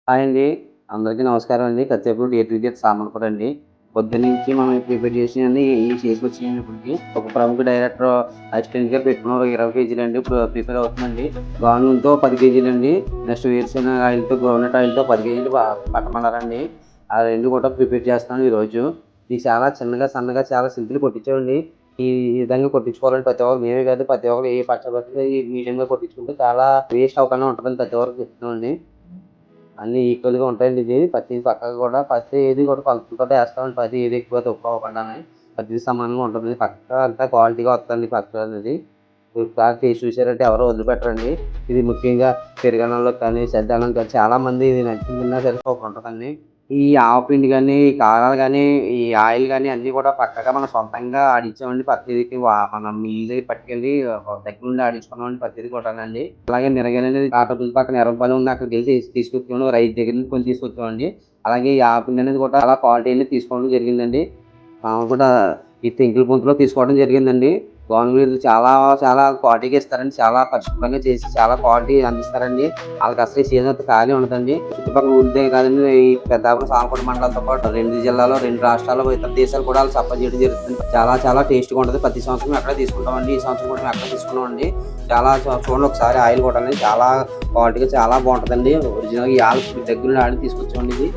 Hi అండి. అందరికీ నమస్కారం అండి. కాసేపు ఏ టు జెడ్ సామర్లపూడి అండి. పొద్దున్నుంచి మనం ప్రిపేర్ చేసినయన్నీ చేసుకొచ్చినియండి ఇప్పటికి. ఒక ప్రముఖ డైరెక్టర్ అసిస్టెంట్‌గా పెట్టుకున్నారు. 20 కేజీలండి. ఇప్పుడు ప్రిపేర్ అవుతుందండి. గానుగతో 10 కేజీలండి. నెక్స్ట్ వేరుశెనగ ఆయిల్‌తో, గ్రౌండ్‌నట్ ఆయిల్‌తో 10 కేజీలు పట్టమన్నారండి. ఆ 2 కూడా ప్రిపేర్ చేస్తున్నాను ఈరోజు. ఇది చాలా చిన్నగా, సన్నగా చాలా సింపుల్‌గా కొట్టించామండి. ఈ విధంగా కొట్టించుకోవాలండి ప్రతి ఒక్కరు. మేమే కాదు ప్రతి ఒక్కరు ఏ పచ్చబొట్లు ఈ మీడియంగా కొట్టించుకుంటే చాలా వేస్ట్ అవ్వకుండా ఉంటదని ప్రతి ఒక్కరికి చెప్తున్నామండి. అన్నీ ఈక్వల్‌గా ఉంటాయండి ఇది. ప్రతీది పక్కగా కూడా ప్రతి ఏది కూడా కొలతలతోటే ఏస్తామండి. ప్రతి ఏది ఎక్కువ తక్కువ అవ్వకుండానే. ప్రతిది సమానంగా ఉంటుంది. పక్కా అంతా క్వాలిటీగా వస్తదండి పచ్చడి అనేది. ఒకసారి టేస్ట్ చూసారంటే ఎవరు వదిలిపెట్టరండి. ఇది ముఖ్యంగా పెరుగన్నంలో కానీ, సద్దన్నం కానీ చాలామంది ఇది నచ్చింది తిన్నా సరే సూపరుంటదండి. ఈ ఆవపిండి గానీ, ఈ కారాలు గానీ, ఈ ఆయిల్ గానీ అన్నీ కూడా పక్కాగా మనం సొంతంగా ఆడించామండి. ప్రతీదీకి మనం మిల్ దగ్గరికి పట్టుకెళ్ళి దగ్గరుండి ఆడించుకున్నామండి ప్రతీది కూడానండి. అలాగే మిరగాయలనేది కాటపల్లి పక్కన ఎర్రపాలెం ఉంది. అక్కడికెళ్ళి తీసుకొచ్చామండి. ఓ రైతు దగ్గర నుంచి కొని తీసుకొచ్చామండి. అలాగే ఈ ఆవపిండి అనేది కూడా చాలా క్వాలిటీ అనేది తీసుకోవడం జరిగిందండి. కూడా ఈ తెంకులు గుంతలో తీసుకోవడం జరిగిందండి. గవర్నమెంట్ చాలా చాలా క్వాలిటీగా ఇస్తారండి. చాలా పరిశుభ్రంగా చేసి చాలా క్వాలిటీ అందిస్తారండి. ఆళ్ళకసలు ఈ సీజన్ అంతా ఖాళీ ఉండదండి. చుట్టుపక్కల ఊర్లే కాదండి ఈ పెద్దాపురం, సామర్లపూడి మండలాలతో పాటు 2 జిల్లాలో, 2 రాష్ట్రాల్లో, ఇతర దేశాలు కూడా ఆళ్ళు సప్లై చేయడం జరుగుతుంది. చాలా చాలా టేస్ట్‌గా ఉంటది. ప్రతి సంవత్సరం అక్కడే తీసుకుంటామండి. ఈ సంవత్సరం కూడా మేము అక్కడే తీసుకున్నామండి. చాలా చూడండి ఒకసారి ఆయిల్ కూడాని చాలా క్వాలిటీగా చాలా బావుంటదండి. ఒరిజినల్‌గా ఈ ఆళ్ళ దగ్గరుండి ఆడి తీసుకొచ్చామండి ఇది.